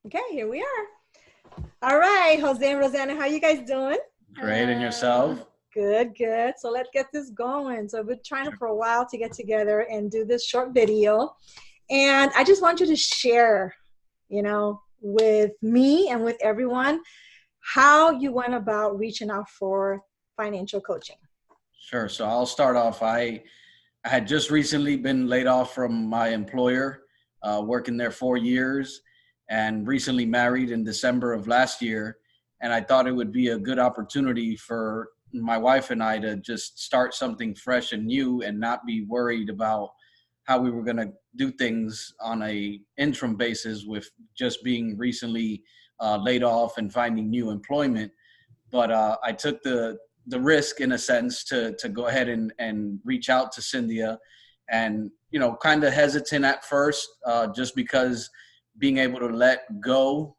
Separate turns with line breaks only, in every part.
Okay, here we are. All right, Jose and Rosanna, how you guys doing?
Great, and yourself?
Good, good. So let's get this going. So we've been trying for a while to get together and do this short video. And I just want you to share, with me and with everyone, how you went about reaching out for financial coaching.
Sure. So I'll start off. I had just recently been laid off from my employer, working there 4 years, and recently married in December of last year. And I thought it would be a good opportunity for my wife and I to just start something fresh and new and not be worried about how we were going to do things on a interim basis with just being recently laid off and finding new employment. But I took the risk in a sense to go ahead and reach out to Cynthia, and kind of hesitant at first, just because being able to let go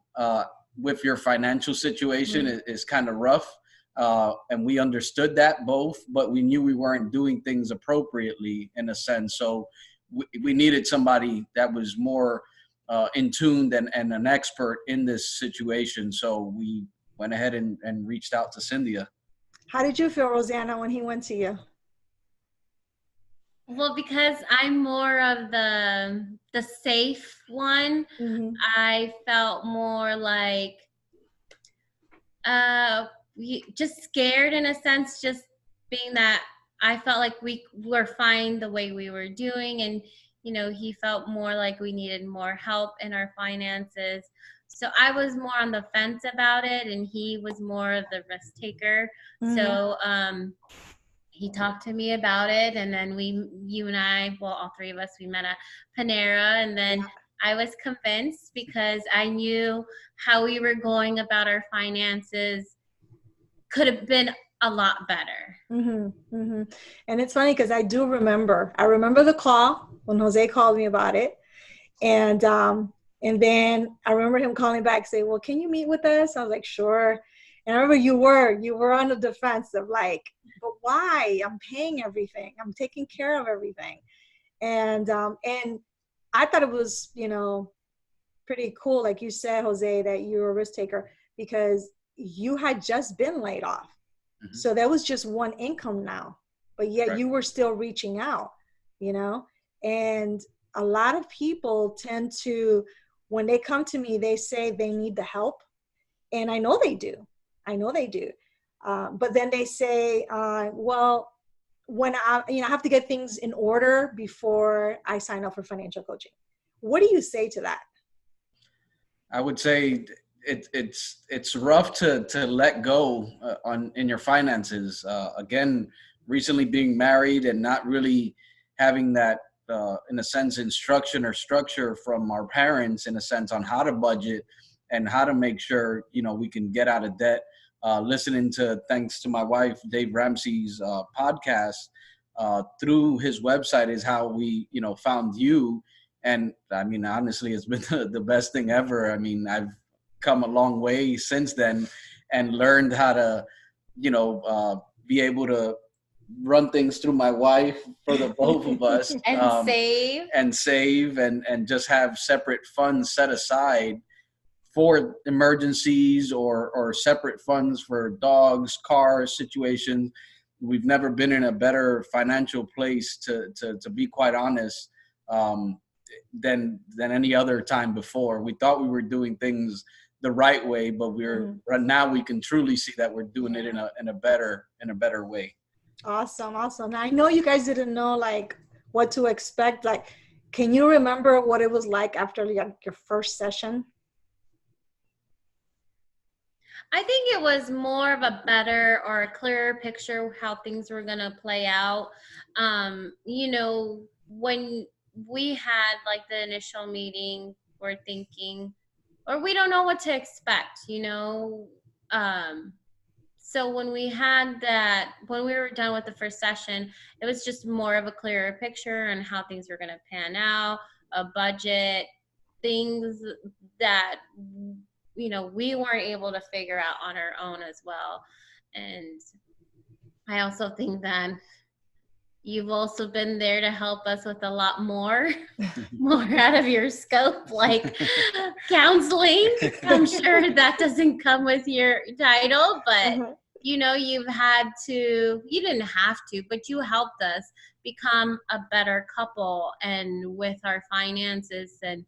with your financial situation is kind of rough, and we understood that both, but we knew we weren't doing things appropriately in a sense. So we needed somebody that was more in tune and an expert in this situation. So we went ahead and reached out to Cynthia.
How did you feel, Rosanna, when he went to you?
Well, because I'm more of the safe one, I felt more like just scared in a sense, just being that I felt like we were fine the way we were doing, and he felt more like we needed more help in our finances. So I was more on the fence about it, and he was more of the risk taker. So he talked to me about it, and then you and I, well, all three of us, we met at Panera, and then I was convinced because I knew how we were going about our finances could have been a lot better.
And it's funny because I remember the call when Jose called me about it, and then I remember him calling back saying, well, can you meet with us? I was like, sure. And I remember you were on the defense of like, but why? I'm paying everything. I'm taking care of everything. And I thought it was, pretty cool, like you said, Jose, that you're a risk taker because you had just been laid off. So there was just one income now, but yet you were still reaching out, and a lot of people tend to, when they come to me, they say they need the help. And I know they do. But then they say, well, when I have to get things in order before I sign up for financial coaching. What do you say to that?
I would say it's rough to let go in your finances. Again, recently being married and not really having that, in a sense, instruction or structure from our parents, in a sense, on how to budget and how to make sure we can get out of debt. Listening to, thanks to my wife, Dave Ramsey's podcast, through his website is how we found you. And I mean, honestly, it's been the best thing ever. I mean, I've come a long way since then and learned how to be able to run things through my wife for the both of us,
and
save and just have separate funds set aside for emergencies or separate funds for dogs, cars, situations. We've never been in a better financial place, to be quite honest, than any other time before. We thought we were doing things the right way, but right now we can truly see that we're doing it in a better way.
Awesome. Now, I know you guys didn't know like what to expect. Like, can you remember what it was like after your first session?
I think it was more of a better or a clearer picture of how things were going to play out. When we had like the initial meeting, we're thinking, or we don't know what to expect, so when we were done with the first session, it was just more of a clearer picture on how things were going to pan out, a budget, things that we weren't able to figure out on our own as well. And I also think that You've also been there to help us with a lot more, more out of your scope, like counseling. I'm sure that doesn't come with your title, but you know, you didn't have to, but you helped us become a better couple and with our finances. And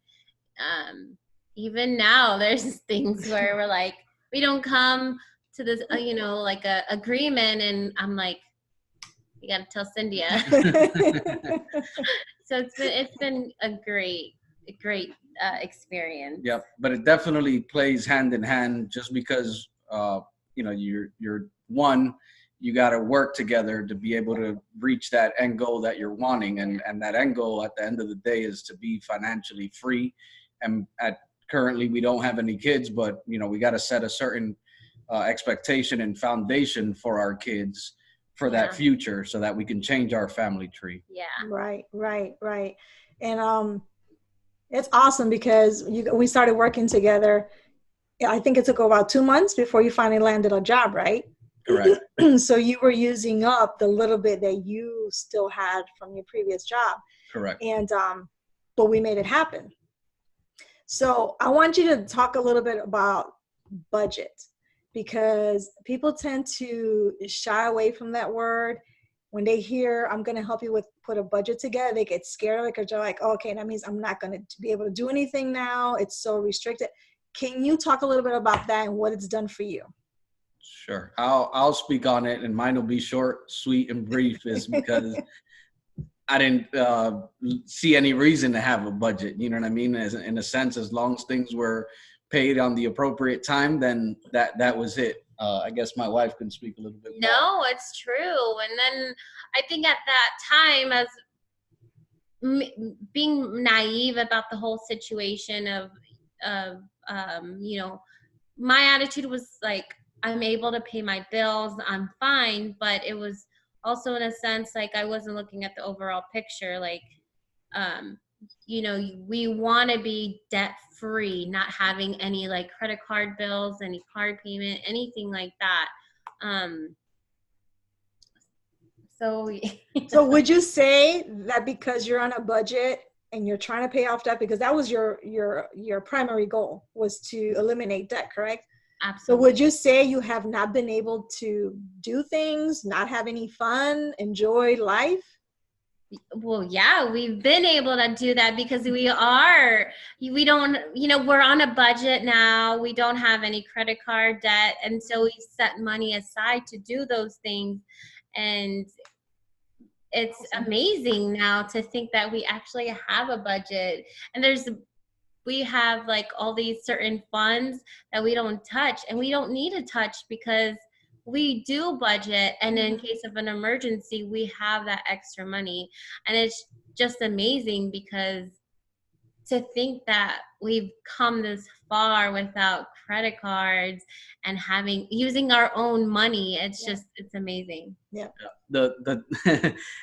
even now, there's things where we're like, we don't come to this, you know, like a agreement, and I'm like, you got to tell Cynthia. So it's been a great experience.
Yep, but it definitely plays hand in hand. Just because you know, you're one, you got to work together to be able to reach that end goal that you're wanting, and that end goal at the end of the day is to be financially free. And currently we don't have any kids, but you know, we got to set a certain expectation and foundation for our kids for that future, so that we can change our family tree.
Yeah.
Right. And it's awesome because we started working together. I think it took about 2 months before you finally landed a job, right?
Correct.
So you were using up the little bit that you still had from your previous job.
Correct.
And but we made it happen. So I want you to talk a little bit about budget, because people tend to shy away from that word. When they hear, I'm going to help you with put a budget together, they get scared, because they're like, oh, okay, that means I'm not going to be able to do anything now. It's so restricted. Can you talk a little bit about that and what it's done for you?
Sure. I'll speak on it, and mine will be short, sweet, and brief, is because I didn't see any reason to have a budget. You know what I mean? In a sense, as long as things were paid on the appropriate time, then that was it. I guess my wife can speak a little bit more.
No, it's true. And then I think at that time, as being naive about the whole situation of you know, my attitude was like, I'm able to pay my bills, I'm fine. But it was also, in a sense, like I wasn't looking at the overall picture. Like, you know, we want to be debt free, not having any like credit card bills, any card payment, anything like that. So
would you say that because you're on a budget and you're trying to pay off debt, because that was your primary goal, was to eliminate debt, correct?
Absolutely.
So would you say you have not been able to do things, not have any fun, enjoy life?
Well, yeah, we've been able to do that because we don't, you know, we're on a budget now. We don't have any credit card debt. And so we set money aside to do those things. And it's amazing now to think that we actually have a budget. And we have like all these certain funds that we don't touch, and we don't need to touch because we do budget, and in case of an emergency we have that extra money. And it's just amazing because to think that we've come this far without credit cards and using our own money, it's amazing.
Yeah.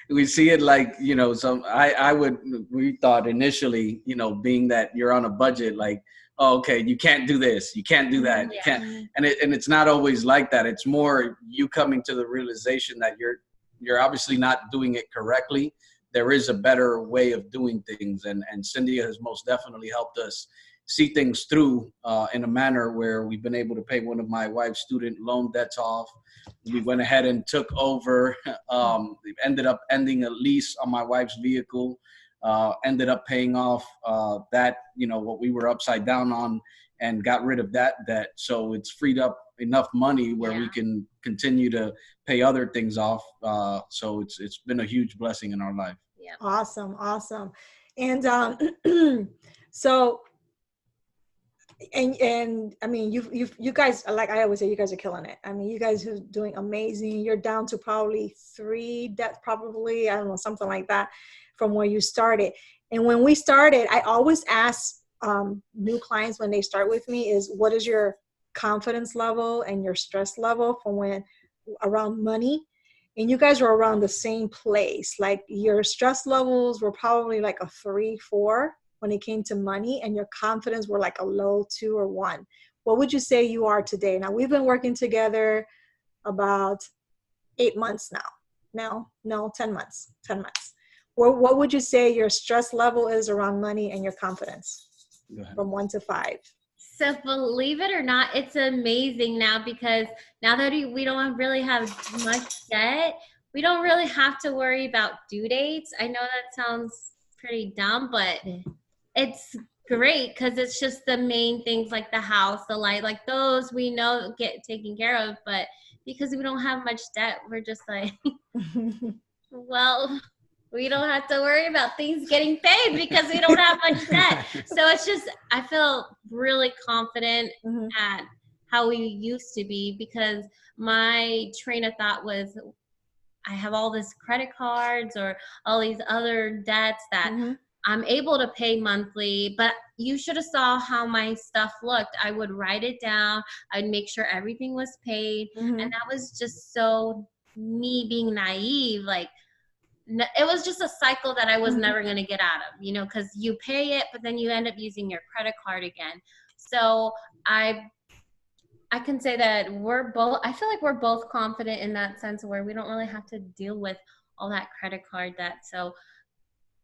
We see it like, you know, we thought initially, you know, being that you're on a budget, like, oh, okay, you can't do this, you can't do that, you can't, and it's not always like that. It's more you coming to the realization that you're obviously not doing it correctly. There is a better way of doing things, and Cynthia has most definitely helped us see things through in a manner where we've been able to pay one of my wife's student loan debts off. We went ahead and took over, ended up ending a lease on my wife's vehicle, ended up paying off that, you know, what we were upside down on, and got rid of that debt. So it's freed up enough money where we can continue to pay other things off. So it's been a huge blessing in our life.
Yeah.
Awesome. And so and I mean, you guys, like I always say, you guys are killing it. I mean, you guys are doing amazing. You're down to probably 3 debts, probably, I don't know, something like that, from where you started. And when we started, I always ask new clients when they start with me is, what is your confidence level and your stress level from around money? And you guys were around the same place. Like your stress levels were probably like a 3, 4 when it came to money, and your confidence were like a low 2 or 1. What would you say you are today? Now, we've been working together about 8 months now. No, 10 months. 10 months. What would you say your stress level is around money and your confidence from 1 to 5?
So believe it or not, it's amazing now, because now that we don't really have much debt, we don't really have to worry about due dates. I know that sounds pretty dumb, but it's great because it's just the main things like the house, the light, like those we know get taken care of. But because we don't have much debt, we're just like, well, we don't have to worry about things getting paid because we don't have much debt. So it's just, I feel really confident at how we used to be, because my train of thought was, I have all this credit cards or all these other debts that I'm able to pay monthly, but you should have saw how my stuff looked. I would write it down. I'd make sure everything was paid. And that was just so me being naive. Like, it was just a cycle that I was never going to get out of, because you pay it, but then you end up using your credit card again. So I can say that I feel like we're both confident in that sense, where we don't really have to deal with all that credit card debt. So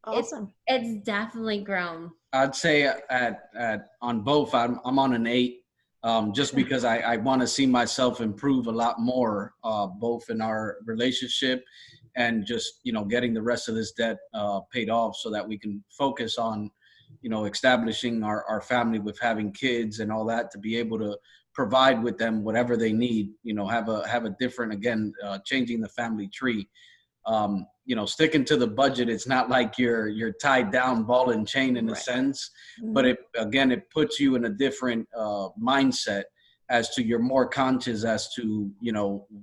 awesome.
It's definitely grown.
I'd say on both, I'm on an 8, just because I want to see myself improve a lot more, both in our relationship and just, getting the rest of this debt paid off so that we can focus on, establishing our family with having kids and all that, to be able to provide with them whatever they need, have a different, again, changing the family tree. Sticking to the budget, it's not like you're tied down ball and chain in a sense, but it puts you in a different mindset, as to you're more conscious as to,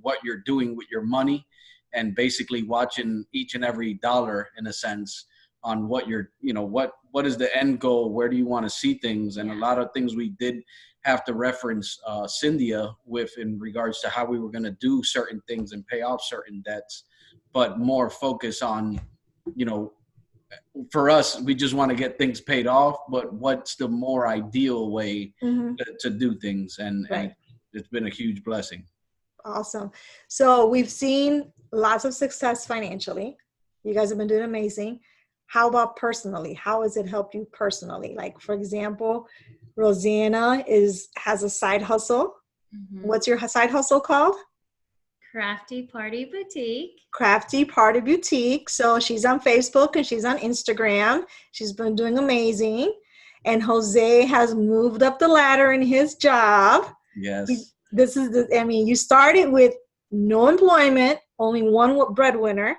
what you're doing with your money, and basically watching each and every dollar, in a sense, on what you're, what is the end goal? Where do you want to see things? And a lot of things we did have to reference Cynthia with, in regards to how we were going to do certain things and pay off certain debts, but more focus on, for us, we just want to get things paid off, but what's the more ideal way to do things? And it's been a huge blessing.
Awesome. So we've seen lots of success financially. You guys have been doing amazing. How about personally? How has it helped you personally? Like, for example, Rosanna has a side hustle. What's your side hustle called?
Crafty Party Boutique.
Crafty Party Boutique. So she's on Facebook and she's on Instagram. She's been doing amazing. And Jose has moved up the ladder in his job.
Yes.
You started with no employment, only one breadwinner,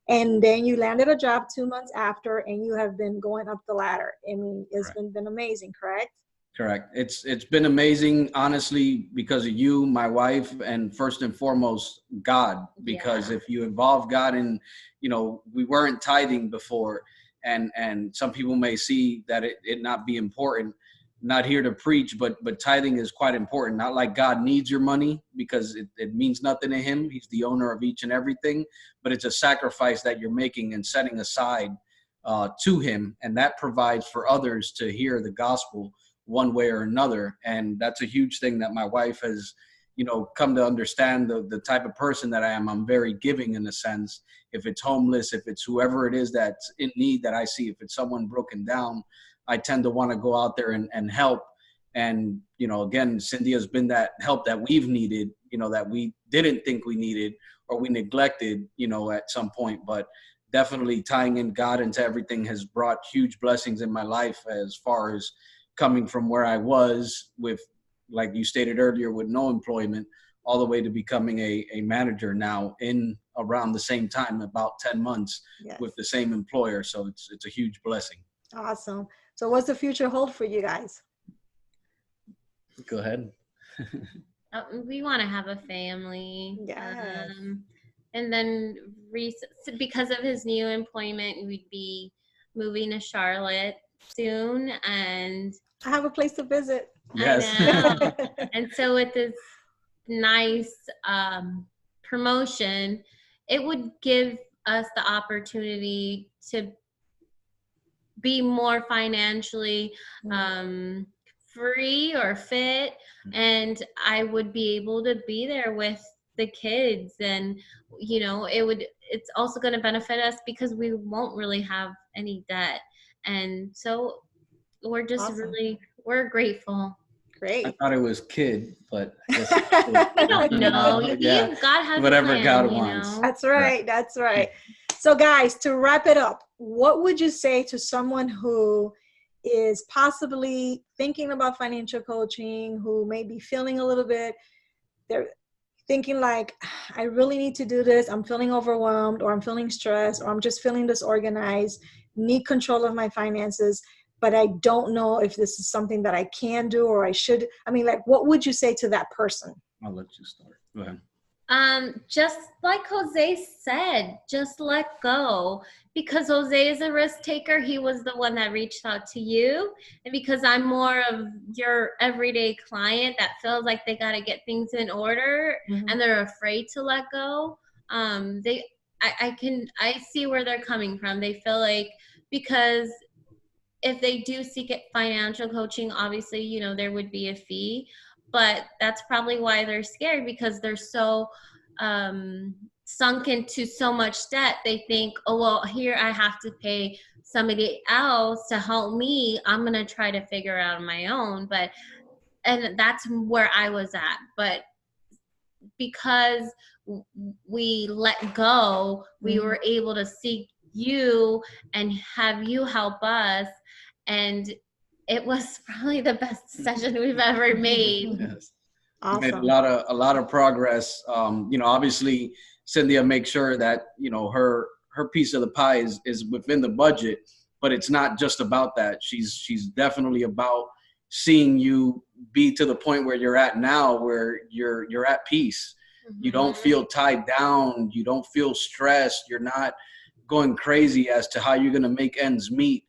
and then you landed a job 2 months after, and you have been going up the ladder. It's been amazing, correct?
Correct. It's been amazing, honestly, because of you, my wife, and first and foremost, God. Because if you involve God in, we weren't tithing before, and some people may see that it not be important. Not here to preach, but tithing is quite important. Not like God needs your money, because it means nothing to him. He's the owner of each and everything, but it's a sacrifice that you're making and setting aside to him. And that provides for others to hear the gospel one way or another. And that's a huge thing that my wife has, come to understand, the type of person that I am. I'm very giving, in a sense. If it's homeless, if it's whoever it is that's in need that I see, if it's someone broken down, I tend to want to go out there and help. And, again, Cindy has been that help that we've needed, that we didn't think we needed, or we neglected, at some point. But definitely tying in God into everything has brought huge blessings in my life, as far as coming from where I was with, like you stated earlier, with no employment, all the way to becoming a manager now in around the same time, about 10 months with the same employer. So it's a huge blessing.
Awesome. So what's the future hold for you guys?
Go ahead.
We want to have a family.
Yes.
And then because of his new employment, we'd be moving to Charlotte soon, and
I have a place to visit.
Yes.
I know. And so with this nice promotion, it would give us the opportunity to be more financially free or fit, and I would be able to be there with the kids, and it's also going to benefit us because we won't really have any debt. And so we're just
Awesome.
we're grateful.
I
Great.
thought it was kid, but I guess
We don't know.
yeah,
God has
whatever
a plan,
God wants.
That's right. That's right. So guys, to wrap it up, what would you say to someone who is possibly thinking about financial coaching, who may be feeling a little bit, they're thinking like, I really need to do this. I'm feeling overwhelmed, or I'm feeling stressed, or I'm just feeling disorganized, need control of my finances, but I don't know if this is something that I can do or I should. I mean, like, what would you say to that person?
I'll let you start. Go ahead.
Just like Jose said, just let go, because Jose is a risk taker. He was the one that reached out to you. And because I'm more of your everyday client that feels like they got to get things in order, and they're afraid to let go. I see where they're coming from. They feel like, because if they do seek financial coaching, obviously, there would be a fee, but that's probably why they're scared, because they're so sunk into so much debt. They think, oh, well, here I have to pay somebody else to help me. I'm going to try to figure it out on my own. And that's where I was at. But because we let go, we were able to seek you and have you help us. And it was probably the best session we've ever made.
Yes.
Awesome.
We made a lot of progress. Obviously Cynthia makes sure that, her piece of the pie is within the budget, but it's not just about that. She's definitely about seeing you be to the point where you're at now, where you're at peace. You don't feel tied down. You don't feel stressed. You're not going crazy as to how you're going to make ends meet.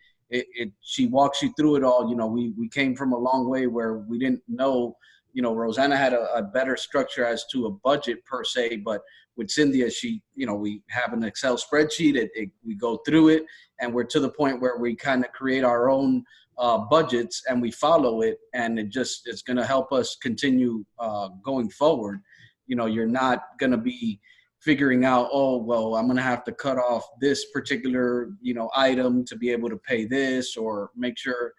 She walks you through it all. We came from a long way where we didn't know, Rosanna had a better structure as to a budget per se, but with Cynthia, we have an Excel spreadsheet. We go through it, and we're to the point where we kind of create our own budgets, and we follow it, and it's going to help us continue going forward. You're not going to be figuring out, oh, well, I'm going to have to cut off this particular, item to be able to pay this, or make sure,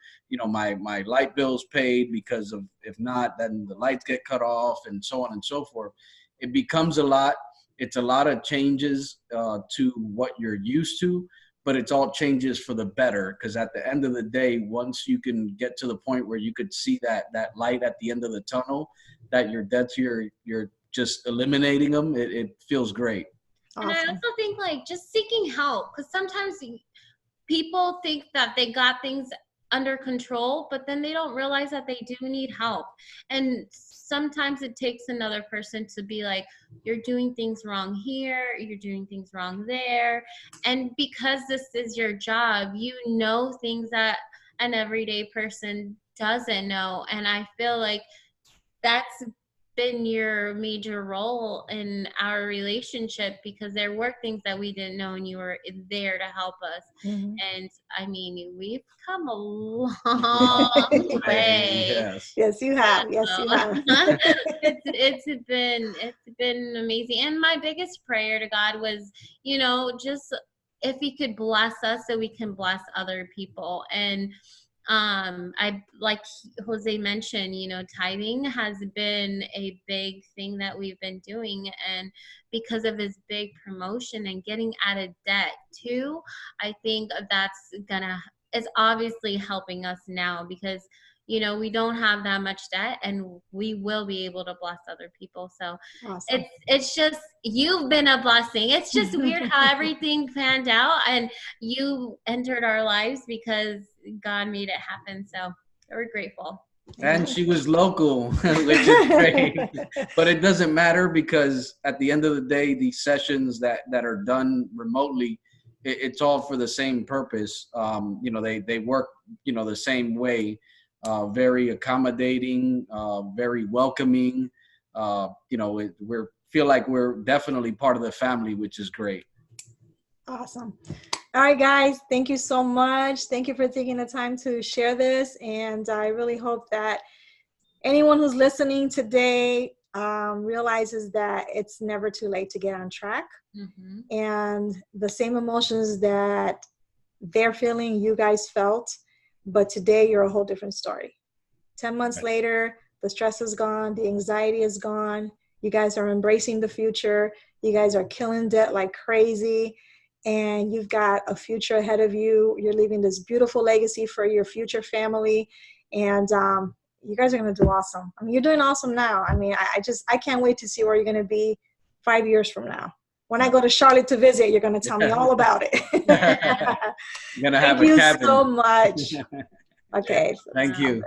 my light bill's paid, because if not, then the lights get cut off, and so on and so forth. It becomes a lot. It's a lot of changes to what you're used to, but it's all changes for the better, because at the end of the day, once you can get to the point where you could see that light at the end of the tunnel, that your debts, you're just eliminating them, it feels great.
Awesome. And I also think, like, just seeking help, because sometimes people think that they got things under control, but then they don't realize that they do need help. And sometimes it takes another person to be like, you're doing things wrong here, you're doing things wrong there. And because this is your job, things that an everyday person doesn't know. And I feel like that's been your major role in our relationship, because there were things that we didn't know, and you were there to help us. And I mean, we've come a long way.
Yes, you have. Yes, you have.
It's been amazing. And my biggest prayer to God was, just if he could bless us so we can bless other people. And I, like Jose mentioned, tithing has been a big thing that we've been doing, and because of his big promotion and getting out of debt too, I think it's obviously helping us now, because we don't have that much debt, and we will be able to bless other people. So awesome. It's just, you've been a blessing. It's just weird how everything panned out, and you entered our lives because God made it happen. So we're grateful.
And she was local, which is great. But it doesn't matter, because at the end of the day, these sessions that are done remotely, it's all for the same purpose. They work, the same way. Very accommodating, very welcoming. We feel like we're definitely part of the family, which is great.
Awesome. All right, guys, thank you so much. Thank you for taking the time to share this. And I really hope that anyone who's listening today realizes that it's never too late to get on track.
Mm-hmm.
And the same emotions that they're feeling, you guys felt, but today you're a whole different story. 10 months later, the stress is gone, the anxiety is gone. You guys are embracing the future. You guys are killing debt like crazy. And you've got a future ahead of you. You're leaving this beautiful legacy for your future family. And you guys are going to do awesome. I mean, you're doing awesome now. I mean, I can't wait to see where you're going to be 5 years from now. When I go to Charlotte to visit, you're going to tell me all about it.
I'm going to have
Thank
a
you
cabin.
so much. Okay.
Thank you.